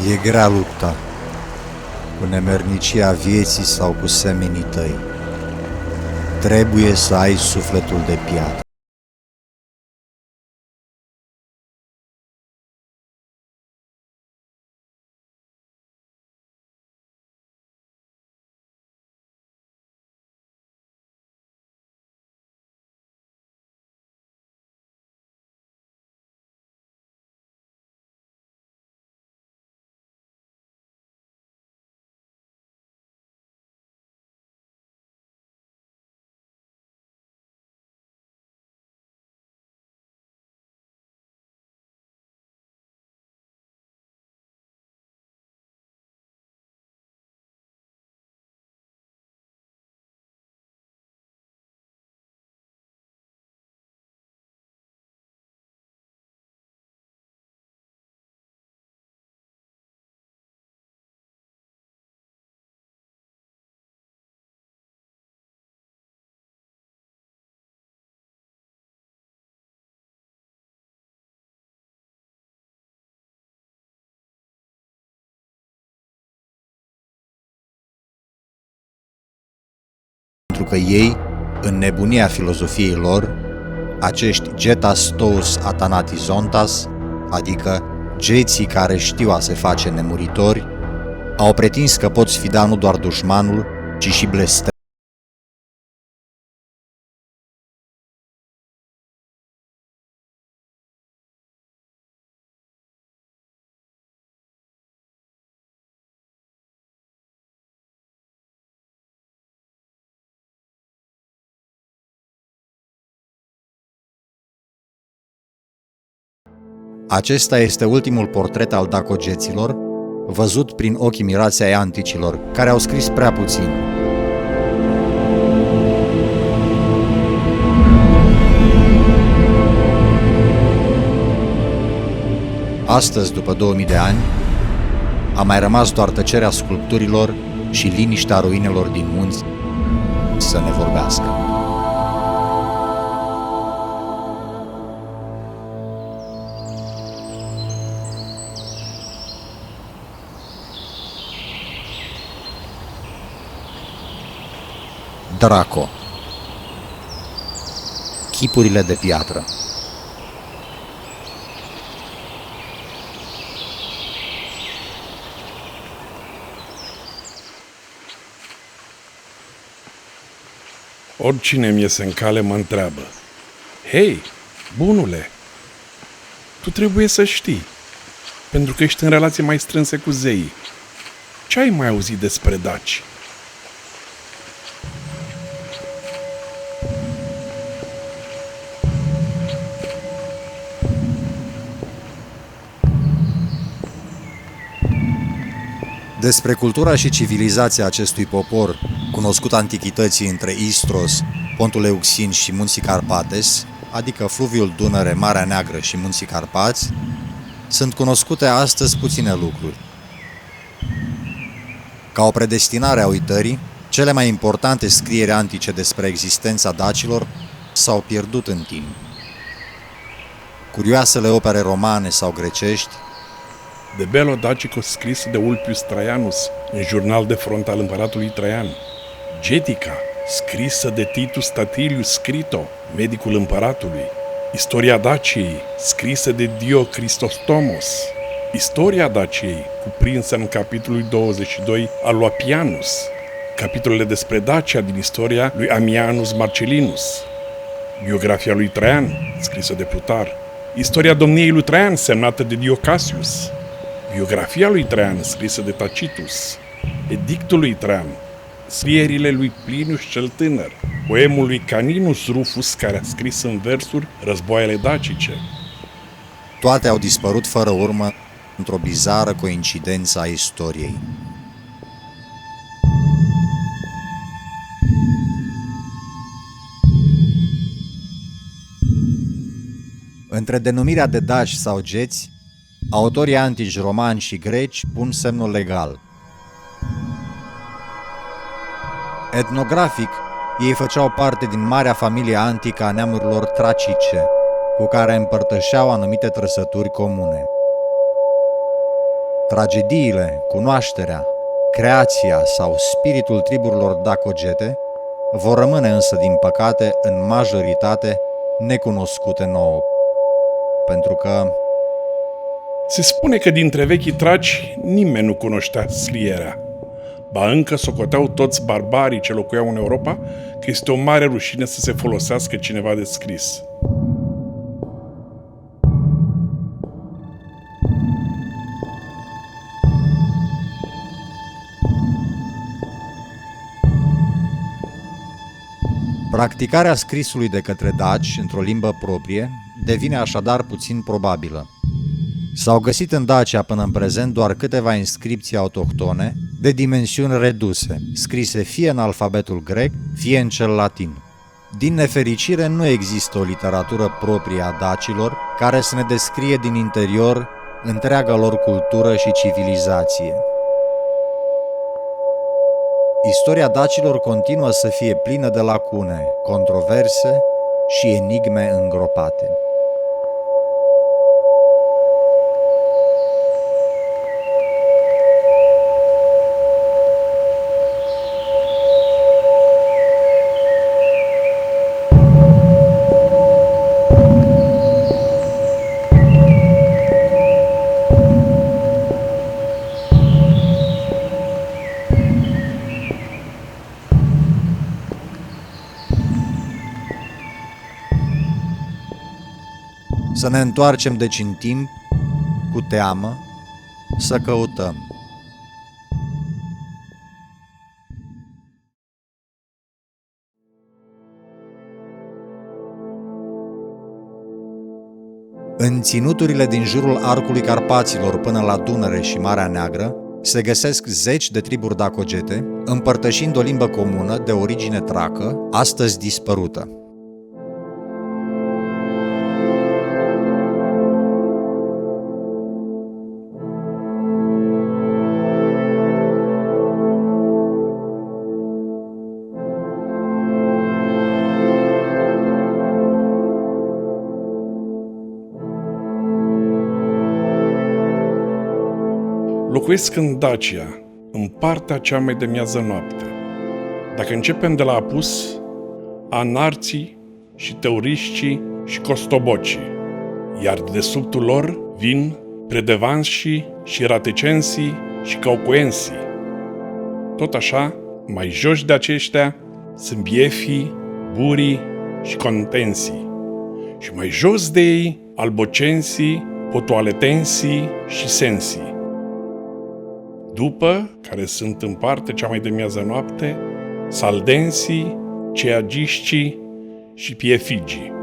E grea lupta, cu nemernicia vieții sau cu semenii tăi. Trebuie să ai sufletul de piatră. Pentru că ei, în nebunia filozofiei lor, acești getas tous athanatizontas, adică geții care știu a se face nemuritori, au pretins că pot sfida nu doar dușmanul, ci și blestem. Acesta este ultimul portret al dacogeților, văzut prin ochii mirați ai anticilor, care au scris prea puțin. Astăzi, după 2000 de ani, a mai rămas doar tăcerea sculpturilor și liniștea ruinelor din munți să ne vorbească. Draco. Chipurile de piatră. Oricine mi iese în cale mă întreabă: hei, bunule, tu trebuie să știi, pentru că ești în relație mai strânse cu zeii. Ce ai mai auzit despre daci? Despre cultura și civilizația acestui popor, cunoscut antichității între Istros, Pontul Euxin și Munții Carpates, adică fluviul Dunăre, Marea Neagră și Munții Carpați, sunt cunoscute astăzi puține lucruri. Ca o predestinare a uitării, cele mai importante scrieri antice despre existența dacilor s-au pierdut în timp. Curioasele opere romane sau grecești De Bello Dacico, scrisă de Ulpius Traianus în jurnal de front al împăratului Traian. Getica, scrisă de Titus Statilius Scrito, medicul împăratului. Istoria Daciei, scrisă de Dio Chrysostomos. Istoria Daciei, cuprinsă în capitolul 22 al lui Appianus. Capitolele despre Dacia din istoria lui Ammianus Marcellinus. Biografia lui Traian, scrisă de Plutar. Istoria domniei lui Traian, semnată de Dio Cassius. Biografia lui Traian, scrisă de Tacitus. Edictul lui Traian. Scrierile lui Plinius cel Tânăr. Poemul lui Caninus Rufus, care a scris în versuri războaiele dacice. Toate au dispărut fără urmă într-o bizară coincidență a istoriei. Între denumirea de daci sau geți, autorii antici romani și greci pun semnul legal. Etnografic, ei făceau parte din marea familie antică a neamurilor tracice, cu care împărtășeau anumite trăsături comune. Tragediile, cunoașterea, creația sau spiritul triburilor dacogete vor rămâne însă, din păcate, în majoritate necunoscute nouă, pentru că Se spune că dintre vechii traci nimeni nu cunoștea scrierea. Ba încă socoteau toți barbarii ce locuiau în Europa că este o mare rușine să se folosească cineva de scris. practicarea scrisului de către daci într-o limbă proprie devine așadar puțin probabilă. S-au găsit în Dacia până în prezent doar câteva inscripții autohtone de dimensiuni reduse, scrise fie în alfabetul grec, fie în cel latin. Din nefericire, nu există o literatură proprie a dacilor care să ne descrie din interior întreaga lor cultură și civilizație. Istoria dacilor continuă să fie plină de lacune, controverse și enigme îngropate. Să ne întoarcem deci în timp, cu teamă, să căutăm. În ținuturile din jurul arcului Carpaților până la Dunăre și Marea Neagră se găsesc zeci de triburi dacogete, împărtășind o limbă comună de origine tracă, astăzi dispărută. Locuiesc în Dacia, în partea cea mai de miază noapte. Dacă începem de la apus, anarții și teuriștii și costobocii, iar de dedesubtul lor vin predevansii și ratecensii și caucoensii. Tot așa, mai jos de aceștia sunt biefii, burii și contensii. Și mai jos de ei, albocensii, potoaletensii și sensii. După, care sunt în parte cea mai de miază noapte, saldensii, ceagiștii și piefigii.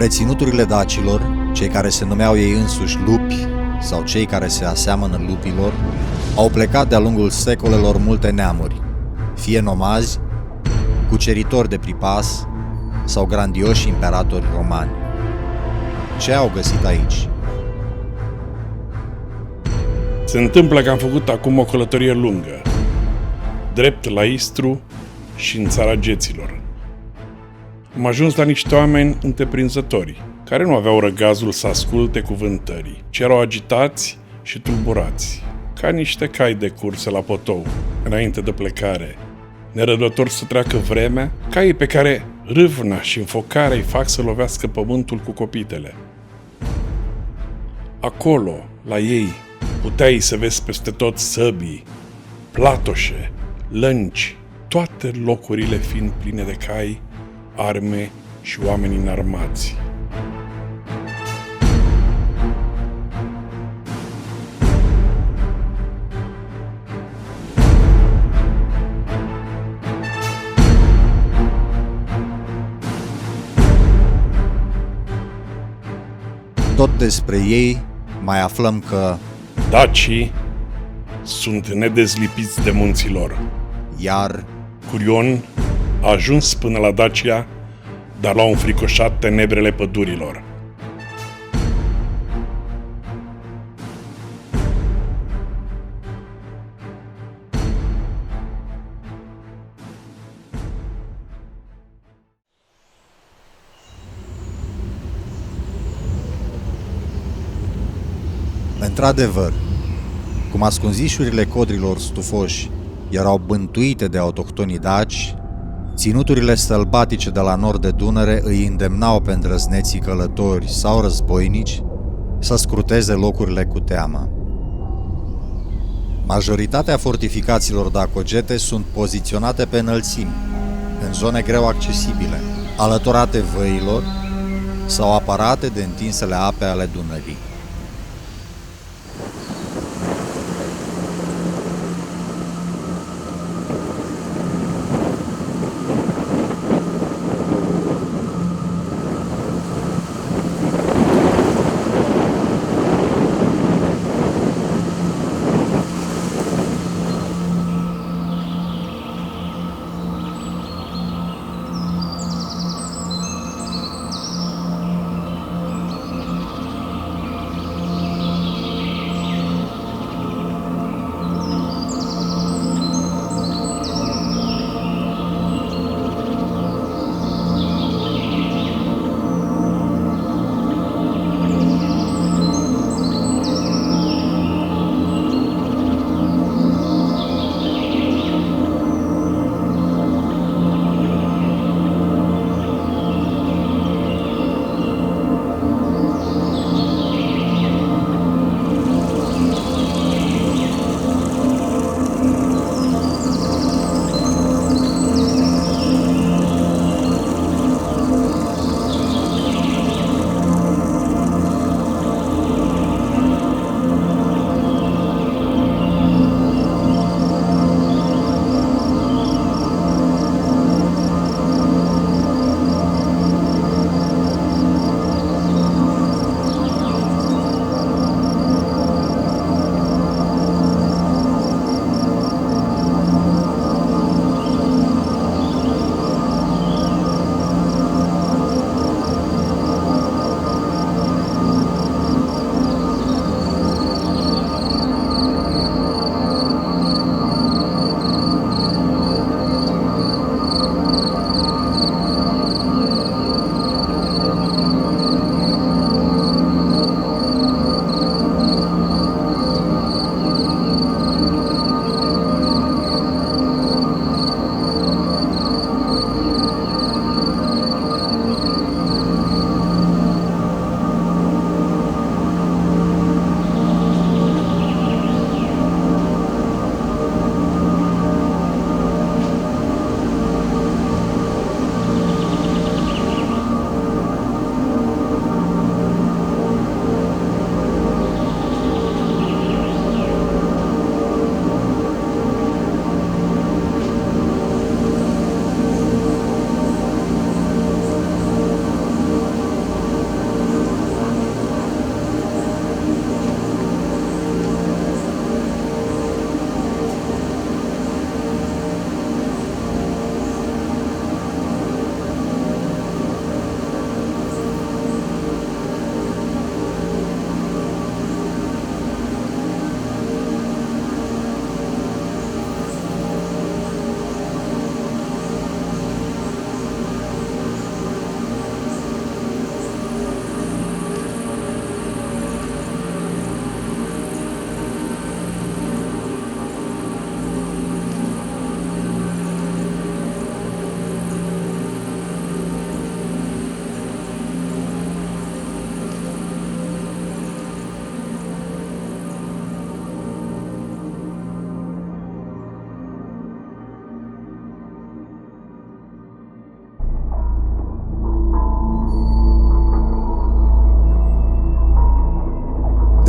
Între ținuturile dacilor, cei care se numeau ei însuși lupi sau cei care se aseamănă lupilor, au plecat de-a lungul secolelor multe neamuri, fie nomazi, cuceritori de pripas sau grandioși imperatori romani. Ce au găsit aici? Se întâmplă că am făcut acum o călătorie lungă, drept la Istru și în țara geților. Am ajuns la niște oameni întreprinzători, care nu aveau răgazul să asculte cuvântării, ci erau agitați și tulburați, ca niște cai de curse la potou, înainte de plecare, nerăbdători să treacă vremea, caii pe care râvna și înfocarea îi fac să lovească pământul cu copitele. Acolo, la ei, puteai să vezi peste tot săbii, platoșe, lănci, toate locurile fiind pline de cai, arme și oameni înarmați. Tot despre ei mai aflăm că Dacii sunt nedezlipiți de munții lor. iar Curion a ajuns până la Dacia, dar l-au înfricoșat tenebrele pădurilor. într-adevăr, cum ascunzișurile codrilor stufoși erau bântuite de autohtonii daci, ținuturile sălbatice de la nord de Dunăre îi îndemnau pe îndrăzneții călători sau războinici să scruteze locurile cu teamă. Majoritatea fortificațiilor dacogete sunt poziționate pe înălțimi, în zone greu accesibile, alăturate văilor sau aparate de întinsele ape ale Dunării.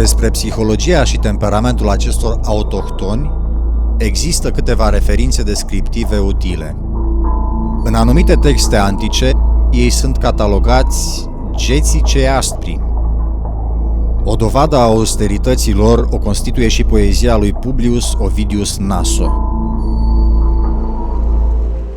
Despre psihologia și temperamentul acestor autohtoni există câteva referințe descriptive utile. În anumite texte antice, ei sunt catalogați geții cei aspri. O dovadă a austerității lor o constituie și poezia lui Publius Ovidius Naso.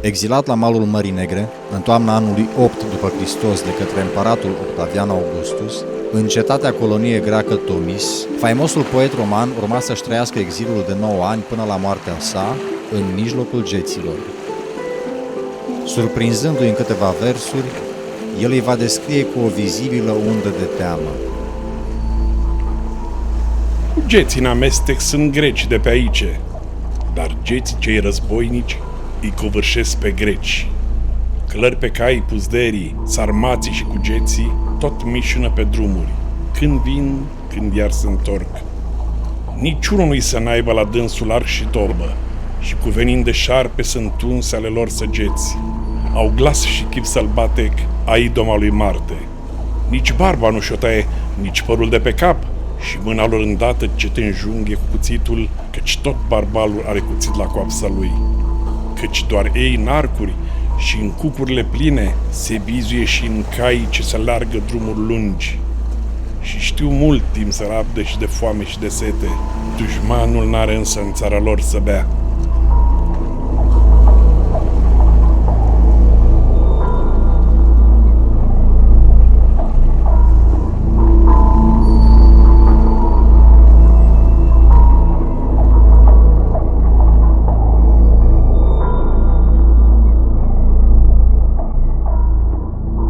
Exilat la malul Mării Negre, în toamna anului 8 după Hristos de către împăratul Octavian Augustus, în cetatea colonie greacă Tomis, faimosul poet roman urma să-și trăiască exilul de 9 ani până la moartea sa, în mijlocul geților. Surprinzându-i în câteva versuri, el îi va descrie cu o vizibilă undă de teamă. Geții în amestec sunt greci de pe aici, dar geții cei războinici îi covârșesc pe greci. Călări pe cai puzderii, sarmații și cugeții tot mișună pe drumuri, când vin, când iar se întorc. Niciunul nu-i să n-aibă la dânsul arc și torbă, și cu venind de șarpe sunt unse ale lor săgeți. Au glas și chip sălbatec a idoma lui Marte. Nici barba nu și-o taie, nici părul de pe cap, și mâna lor îndată ce te înjunghe cu cuțitul, căci tot barbalul are cuțit la coapsa lui. Căci doar ei în arcuri și în cucurile pline se bizuie și în cai ce se largă drumuri lungi. Și știu mult timp să rabde și de foame și de sete, dușmanul n-are însă în țara lor să bea.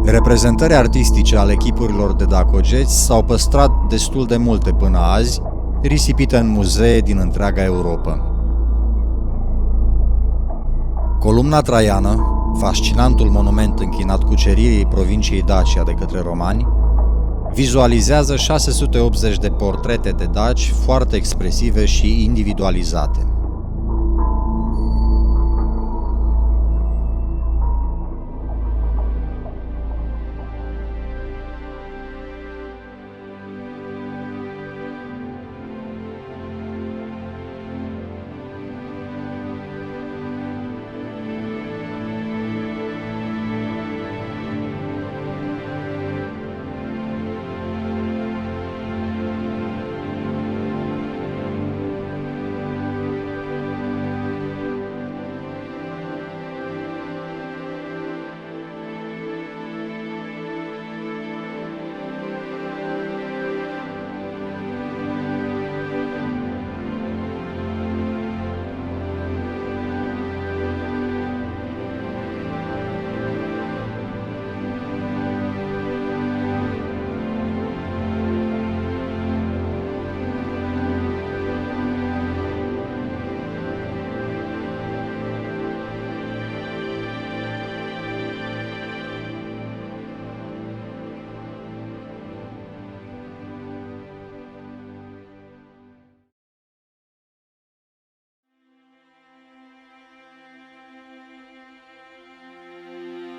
Reprezentări artistice ale chipurilor de dacogeți s-au păstrat destul de multe până azi, risipite în muzee din întreaga Europa. Columna Traiană, fascinantul monument închinat cuceririi provinciei Dacia de către romani, vizualizează 680 de portrete de daci foarte expresive și individualizate.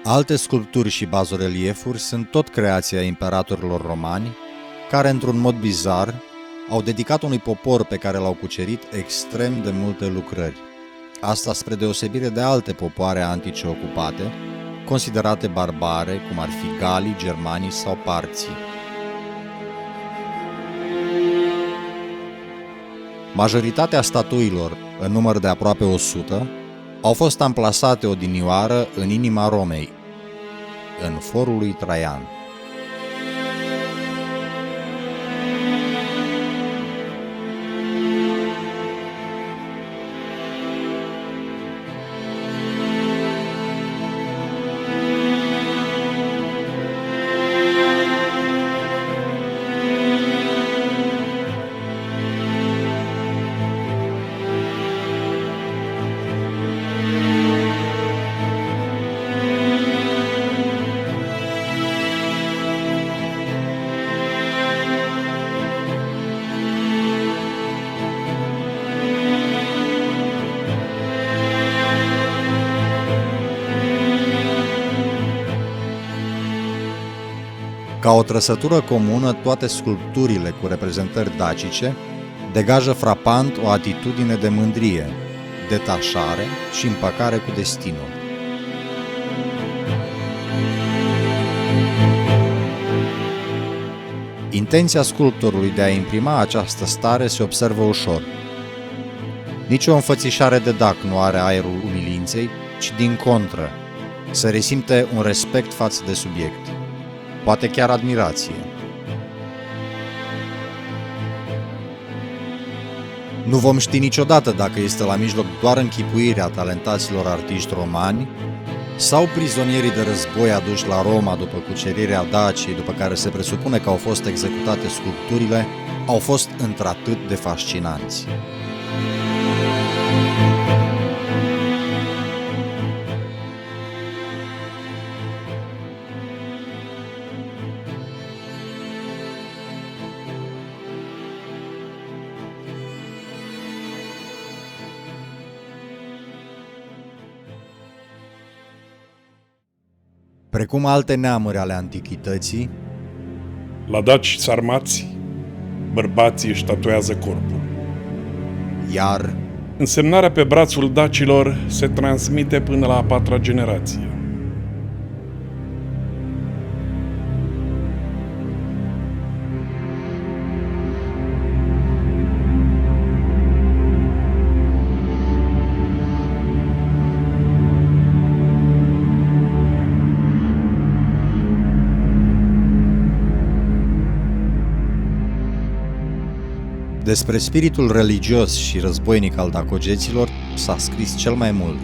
Alte sculpturi și bazoreliefuri sunt tot creația imperatorilor romani, care, într-un mod bizar, au dedicat unui popor pe care l-au cucerit extrem de multe lucrări. Asta spre deosebire de alte popoare antice ocupate, considerate barbare, cum ar fi galii, germanii sau parții. Majoritatea statuilor, în număr de aproape 100, au fost amplasate odinioară în inima Romei, în forul lui Traian. Ca o trăsătură comună, toate sculpturile cu reprezentări dacice degajă frapant o atitudine de mândrie, detașare și împăcare cu destinul. Intenția sculptorului de a imprima această stare se observă ușor. Nici o înfățișare de dac nu are aerul umilinței, ci din contră, se resimte un respect față de subiect, poate chiar admirație. Nu vom ști niciodată dacă este la mijloc doar închipuirea talentaților artiști romani sau prizonierii de război aduși la Roma după cucerirea Daciei, după care se presupune că au fost executate sculpturile, au fost într-atât de fascinanți. Precum alte neamuri ale antichității, La daci sarmați, bărbații își tatuează corpul. iar Însemnarea pe brațul dacilor se transmite până la a patra generație. despre spiritul religios și războinic al dacogeților s-a scris cel mai mult.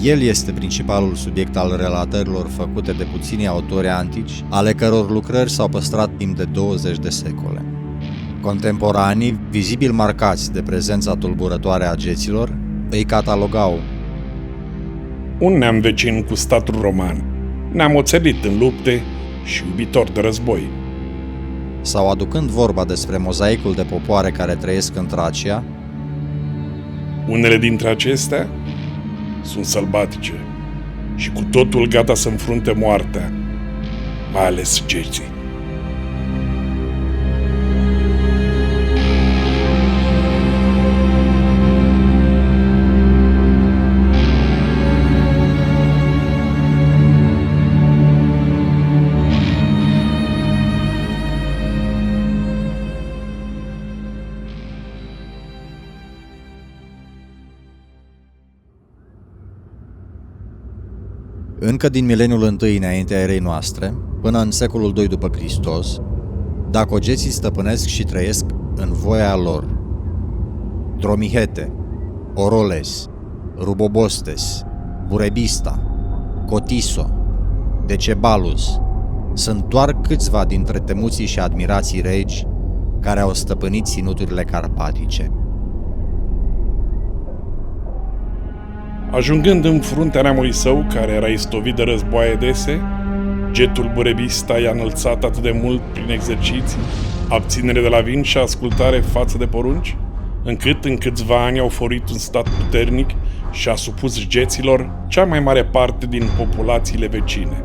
El este principalul subiect al relatărilor făcute de puțini autori antici, ale căror lucrări s-au păstrat timp de 20 de secole. Contemporanii, vizibil marcați de prezența tulburătoare a geților, îi catalogau Un neam vecin cu statul roman, neam oțelit în lupte și iubitor de război. sau, aducând vorba despre mozaicul de popoare care trăiesc în Tracia, Unele dintre acestea sunt sălbatice și cu totul gata să înfrunte moartea, mai ales geții. încă din mileniul I înaintea erei noastre, până în secolul II după Hristos, dacogeții stăpânesc și trăiesc în voia lor. Dromihete, Oroles, Rubobostes, Burebista, Cotiso, Decebalus sunt doar câțiva dintre temuții și admirații regi care au stăpânit ținuturile carpatice. Ajungând în fruntea neamului său, care era istovit de războaie dese, getul Burebista i-a înălțat atât de mult prin exerciții, abținere de la vin și ascultare față de porunci, încât în câțiva ani au forit un stat puternic și a supus geților cea mai mare parte din populațiile vecine.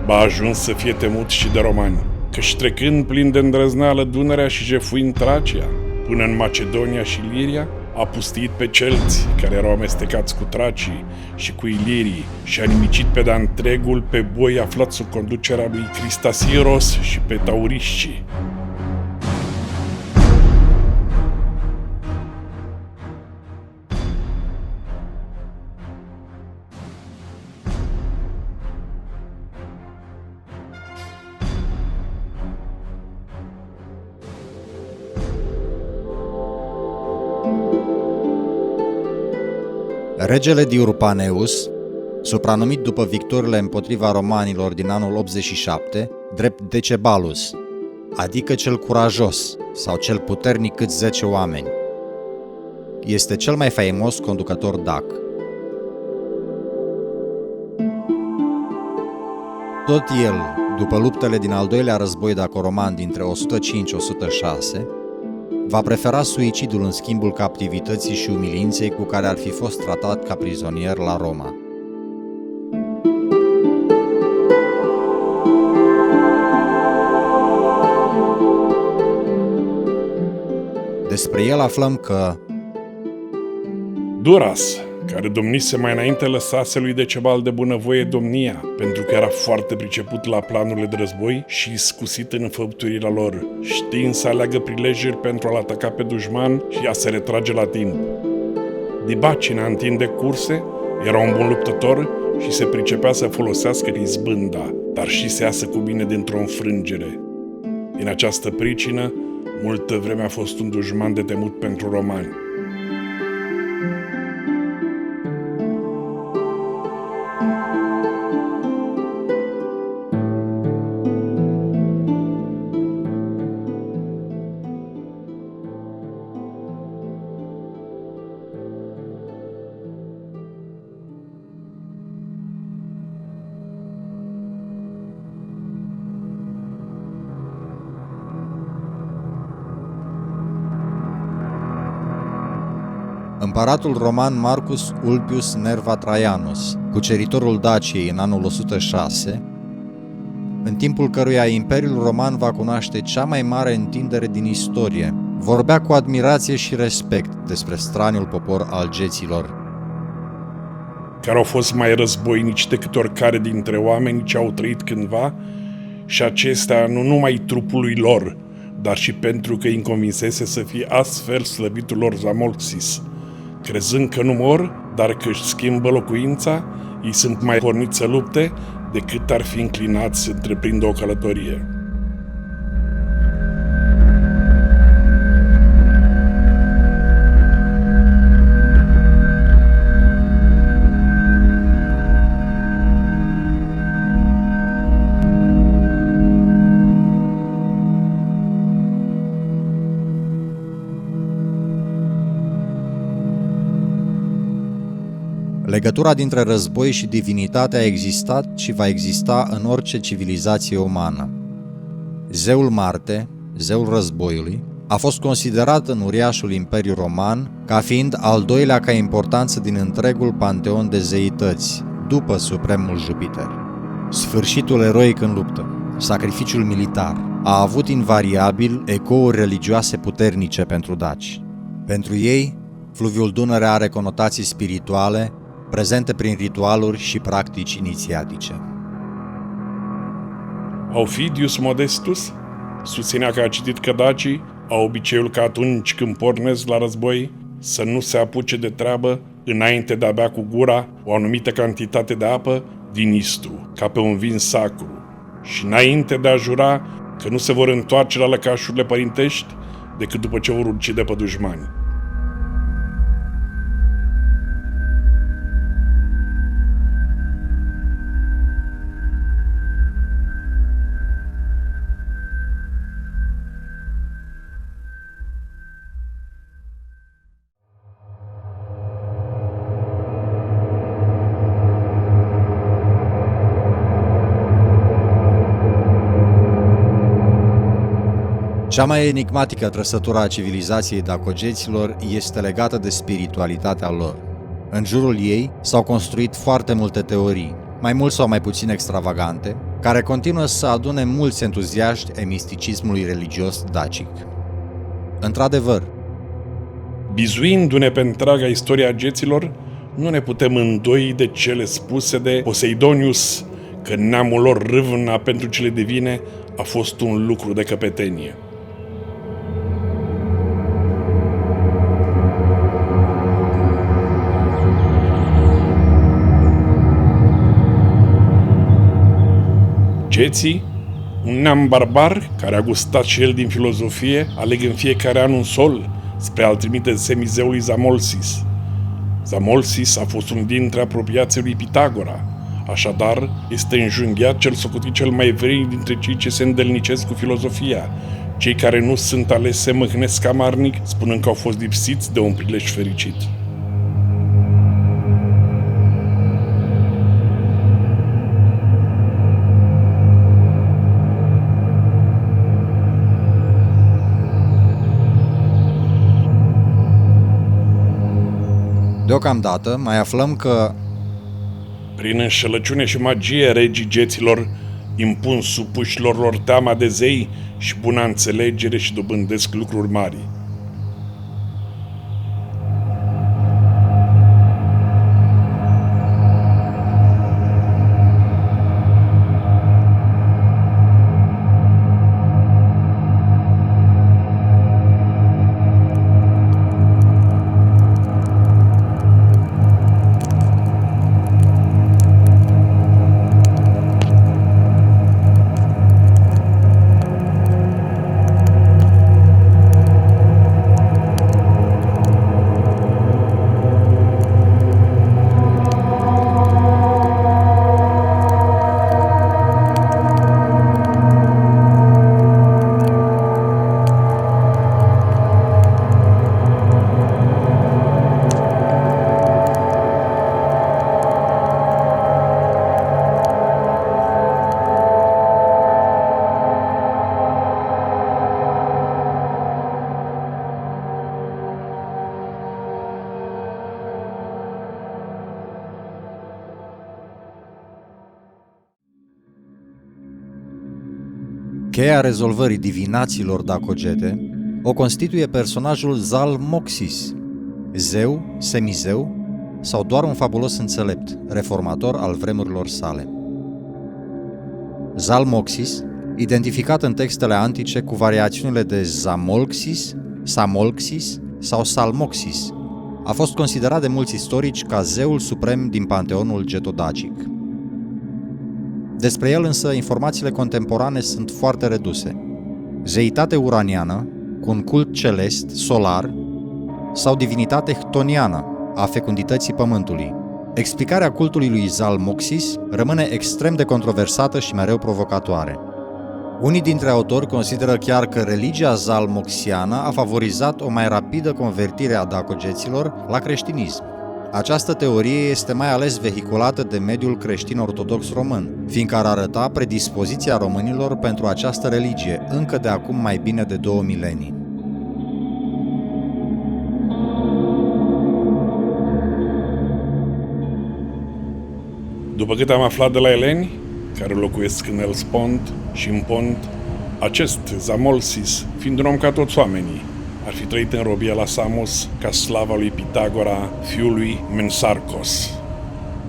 Ba a ajuns să fie temut și de romani, căci trecând plin de îndrăzneală Dunărea și jefuind Tracia, până în Macedonia și Liria, a pustiit pe celți care erau amestecați cu tracii și cu ilirii și a nimicit pe de-a întregul pe boi aflați sub conducerea lui Cristasiros și pe tauriștii. Regele Diurpaneus, supranumit după victoriile împotriva romanilor din anul 87, drept Decebalus, adică cel curajos sau cel puternic cât 10 oameni, este cel mai faimos conducător dac. Tot el, după luptele din al doilea război daco-roman dintre 105-106, va prefera suicidul în schimbul captivității și umilinței cu care ar fi fost tratat ca prizonier la Roma. Despre el aflăm că Duras, care domnise mai înainte, lăsase lui Decebal de bunăvoie domnia, pentru că era foarte priceput la planurile de război și iscusit în făptuirea lor, știind să aleagă prilejuri pentru a-l ataca pe dușman și a se retrage la timp. Dibacina întinde curse, era un bun luptător și se pricepea să folosească izbânda, dar și să iasă cu bine dintr-o înfrângere. Din această pricină, multă vreme a fost un dușman de temut pentru romani. Împăratul roman Marcus Ulpius Nerva Traianus, cuceritorul Daciei în anul 106, în timpul căruia Imperiul Roman va cunoaște cea mai mare întindere din istorie, vorbea cu admirație și respect despre straniul popor al geților, care au fost mai războinici decât oricare dintre oameni ce au trăit cândva, și acestea nu numai trupului lor, dar și pentru că îi înconvinsese să fie astfel slăbitul lor Zamolxis. Crezând că nu mor, dar că își schimbă locuința, ei sunt mai porniți să lupte decât ar fi înclinați să întreprindă o călătorie. Legătura dintre război și divinitate a existat și va exista în orice civilizație umană. Zeul Marte, zeul războiului, a fost considerat în uriașul Imperiu Roman ca fiind al doilea ca importanță din întregul panteon de zeități, după supremul Jupiter. Sfârșitul eroic în luptă, sacrificiul militar, a avut invariabil ecouri religioase puternice pentru daci. Pentru ei, fluviul Dunăre are conotații spirituale, prezente prin ritualuri și practici inițiatice. Aufidius Modestus susținea că a citit că dacii au obiceiul ca atunci când pornesc la război să nu se apuce de treabă înainte de a bea cu gura o anumită cantitate de apă din istru, ca pe un vin sacru, și înainte de a jura că nu se vor întoarce la lăcașurile părintești decât după ce vor ucide pe dușmani. Cea mai enigmatică trăsătură a civilizației dacogeților este legată de spiritualitatea lor. În jurul ei s-au construit foarte multe teorii, mai mult sau mai puțin extravagante, care continuă să adune mulți entuziaști ai misticismului religios dacic. Într-adevăr, bizuindu-ne pe întreaga istoria geților, nu ne putem îndoi de cele spuse de Poseidonius, că neamul lor râvna pentru cele divine a fost un lucru de căpetenie. Geții, un neam barbar care a gustat și el din filozofie, aleg în fiecare an un sol spre a-l trimite semizeului Zamolxis. Zamolxis a fost unul dintre apropiații lui Pitagora, așadar este înjunghiat cel socotit cel mai vrednic dintre cei ce se îndelnicesc cu filozofia. Cei care nu sunt aleși se mâhnesc amarnic, spunând că au fost lipsiți de un prilej fericit. deocamdată mai aflăm că prin înșelăciune și magie, regii geților impun supușilor lor teama de zei și buna înțelegere și dobândesc lucruri mari. Cheia rezolvării divinaților Dacogete o constituie personajul Zalmoxis, zeu, semizeu sau doar un fabulos înțelept, reformator al vremurilor sale. Zalmoxis, identificat în textele antice cu variațiunile de Zamolxis, Samolxis sau Salmoxis, a fost considerat de mulți istorici ca zeul suprem din panteonul getodacic. Despre el însă informațiile contemporane sunt foarte reduse. Zeitate uraniană, cu un cult celest, solar, sau divinitate chtoniană, a fecundității pământului. Explicarea cultului lui Zalmoxis rămâne extrem de controversată și mereu provocatoare. Unii dintre autori consideră chiar că religia zalmoxiană a favorizat o mai rapidă convertire a dacogeților la creștinism. Această teorie este mai ales vehiculată de mediul creștin ortodox român, fiindcă ar arăta predispoziția românilor pentru această religie încă de acum mai bine de 2 milenii. După cât am aflat de la eleni, care locuiesc în Elspont și în Pont, acest Zamolxis, fiind un om ca toți oamenii, ar fi trăit în robia la Samos ca slava lui Pitagora, fiul lui Mensarcos.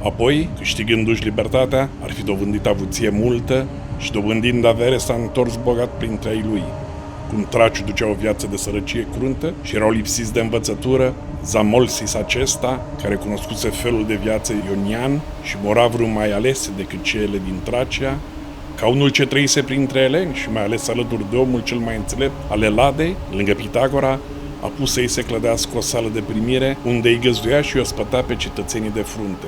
Apoi, câștigându-și libertatea, ar fi dobândit avuție multă și dobândind avere s-a întors bogat printre ai lui. Cum traciul ducea o viață de sărăcie cruntă și erau lipsiți de învățătură, Zamolxis acesta, care cunoscuse felul de viață ionian și moravru mai alese decât cele din Tracia, ca unul ce trăise printre eleni și mai ales alături de omul cel mai înțelept al Eladei, lângă Pitagora, a pus să-i se clădească o sală de primire unde îi găzduia și îi ospăta pe cetățenii de frunte.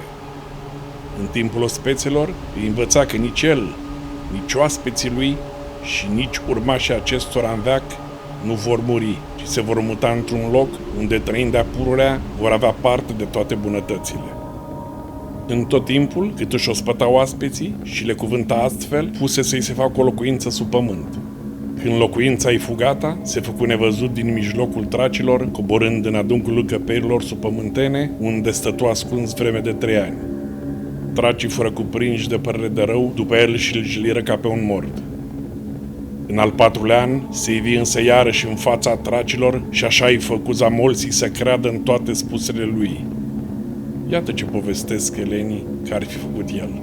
În timpul ospețelor îi învăța că nici el, nici oaspeții lui și nici urmașii acestora în veac nu vor muri, ci se vor muta într-un loc unde, trăind de-a pururea, vor avea parte de toate bunătățile. În tot timpul, cât își ospăta oaspeții și le cuvânta astfel, puse să-i se facă o locuință sub pământ. Când locuința-i fugata, se făcu nevăzut din mijlocul tracilor, coborând în adâncul căperilor subpământene, unde stătu ascuns vreme de 3 ani. Tracii fură cuprinși de părere de rău după el și îl jiliră ca pe un mort. În al 4-lea an se ivi însă iarăși în fața tracilor și așa îi făcu Zamolxis să creadă în toate spusele lui. Iată ce povestesc elenii că ar fi făcut el.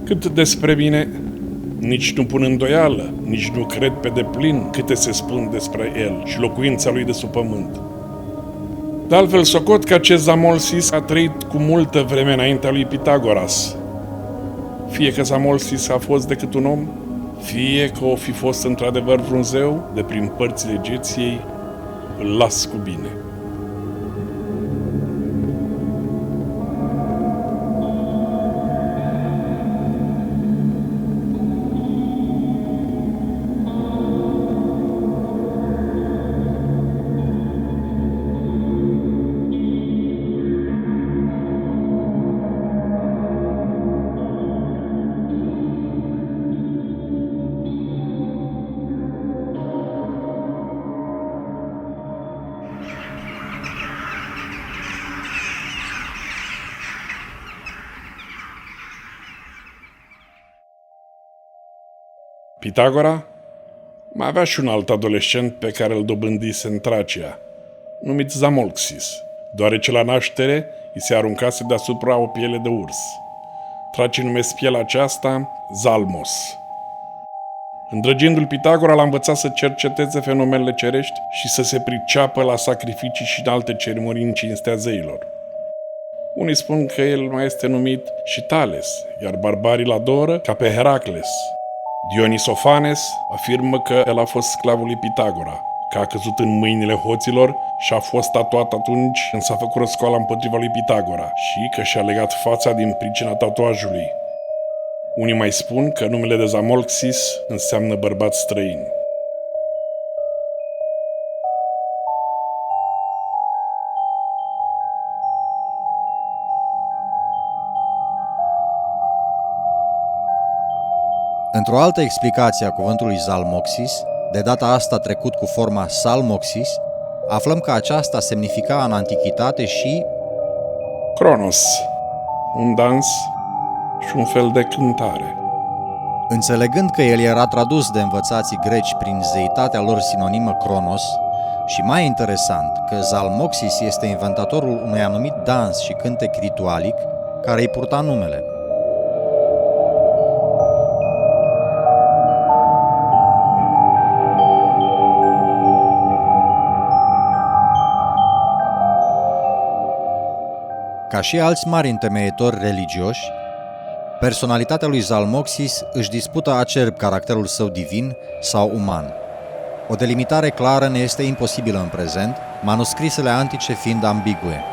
Cât despre mine, nici nu pun îndoială, nici nu cred pe deplin câte se spun despre el și locuința lui de sub pământ. De altfel, socot că acest Zamolxis a trăit cu multă vreme înaintea lui Pitagoras. Fie că Zamolxis a fost decât un om, fie că o fi fost într-adevăr vreun zeu de prin părțile Geției, îl las cu bine. Pitagora mai avea și un alt adolescent pe care îl dobândise în Tracia, numit Zamolxis, deoarece la naștere îi se aruncase deasupra o piele de urs. Tracii numesc pielea aceasta Zalmos. Îndrăgindu-l, Pitagora l-a învățat să cerceteze fenomenele cerești și să se priceapă la sacrificii și în alte ceremonii în cinstea zeilor. Unii spun că el mai este numit și Thales, iar barbarii îl adoră ca pe Heracles. Dionisofanes afirmă că el a fost sclavul lui Pitagora, că a căzut în mâinile hoților și a fost tatuat atunci când s-a făcut răscoala împotriva lui Pitagora și că și-a legat fața din pricina tatuajului. Unii mai spun că numele de Zamolxis înseamnă bărbat străin. Într-o altă explicație a cuvântului Zalmoxis, de data asta trecut cu forma Salmoxis, aflăm că aceasta semnifica în antichitate și Cronos, un dans și un fel de cântare. Înțelegând că el era tradus de învățații greci prin zeitatea lor sinonimă Cronos, și mai interesant că Zalmoxis este inventatorul unui anumit dans și cântec ritualic care îi purta numele. Ca și alți mari întemeietori religioși, personalitatea lui Zalmoxis își dispută acerb caracterul său divin sau uman. O delimitare clară ne este imposibilă în prezent, manuscrisele antice fiind ambigue.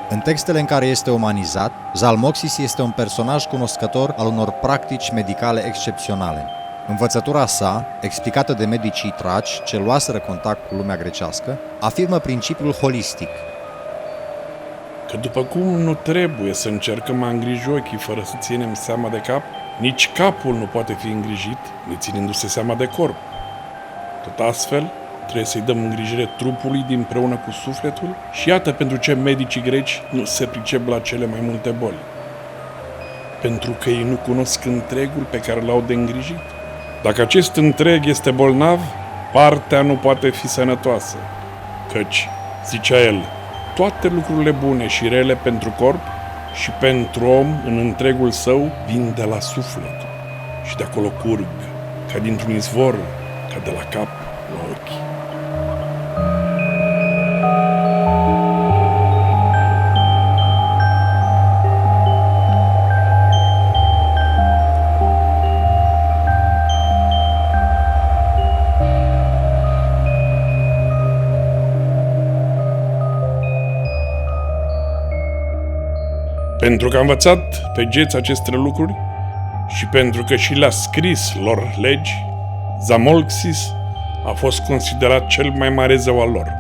În textele în care este umanizat, Zalmoxis este un personaj cunoscător al unor practici medicale excepționale. Învățătura sa, explicată de medicii traci ce luaseră contact cu lumea grecească, afirmă principiul holistic. Că după cum nu trebuie să încercăm a îngriji ochii fără să ținem seama de cap, nici capul nu poate fi îngrijit, neținându-se seama de corp. Tot astfel, trebuie să-i dăm îngrijire trupului împreună cu sufletul și iată pentru ce medicii greci nu se pricep la cele mai multe boli. Pentru că ei nu cunosc întregul pe care l-au de îngrijit. Dacă acest întreg este bolnav, partea nu poate fi sănătoasă. Căci, zicea el, toate lucrurile bune și rele pentru corp și pentru om în întregul său vin de la suflet și de acolo curg, ca dintr-un izvor, ca de la cap la ochi. Pentru că a învățat pe geți aceste lucruri și pentru că și le-a scris lor legi, Zalmoxis a fost considerat cel mai mare zeu al lor.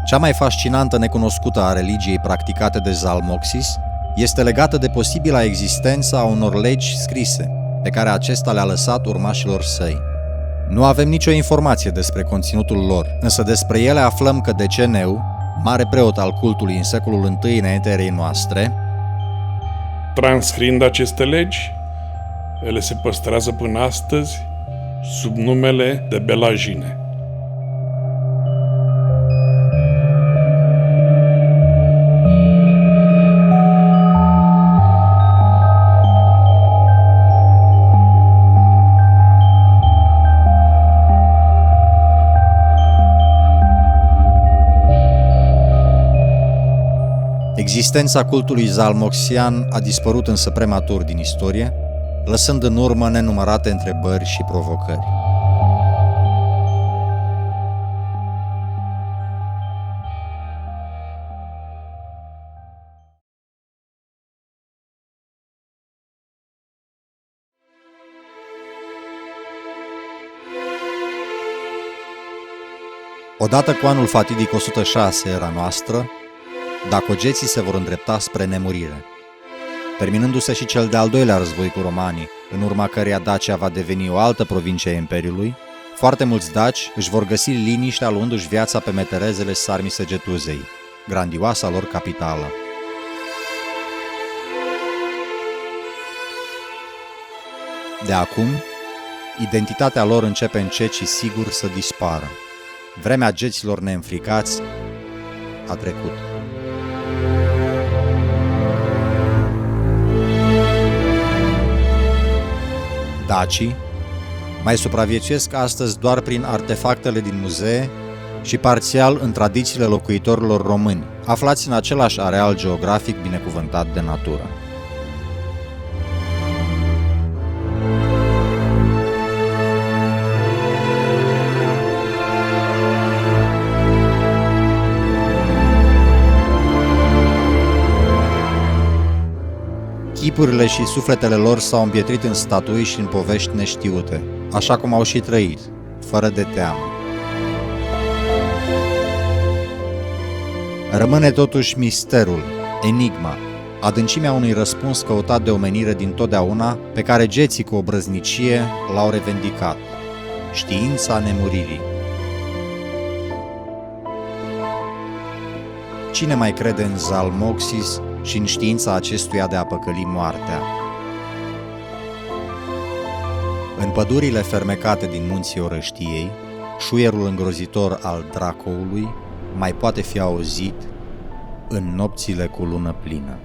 Cea mai fascinantă necunoscută a religiei practicate de Zalmoxis este legată de posibila existență a unor legi scrise, pe care acesta le-a lăsat urmașilor săi. Nu avem nicio informație despre conținutul lor, însă despre ele aflăm că Deceneu, mare preot al cultului în secolul I înaintea erei noastre, Transcriind aceste legi, ele se păstrează până astăzi sub numele de Belagine. Existența cultului zalmoxian a dispărut însă prematur din istorie, lăsând în urmă nenumărate întrebări și provocări. Odată cu anul fatidic 106 era noastră, dacogeții se vor îndrepta spre nemurire. Terminându-se și cel de-al doilea război cu romanii, în urma căreia Dacia va deveni o altă provincie a Imperiului, foarte mulți daci își vor găsi liniștea luându-și viața pe meterezele Sarmisegetuzei, grandioasa lor capitală. De acum, identitatea lor începe încet și sigur să dispară. Vremea geților neînfricați a trecut. Dacii mai supraviețuiesc astăzi doar prin artefactele din muzee și parțial în tradițiile locuitorilor români, aflați în același areal geografic binecuvântat de natură. Chipurile și sufletele lor s-au împietrit în statui și în povești neștiute, așa cum au și trăit, fără de teamă. Rămâne totuși misterul, enigma, adâncimea unui răspuns căutat de omenire din totdeauna, pe care geții cu obrăznicie l-au revendicat: știința nemuririi. Cine mai crede în Zalmoxis și în știința acestuia de a păcăli moartea? În pădurile fermecate din munții Orăștiei, șuierul îngrozitor al Dracoului mai poate fi auzit în nopțile cu lună plină.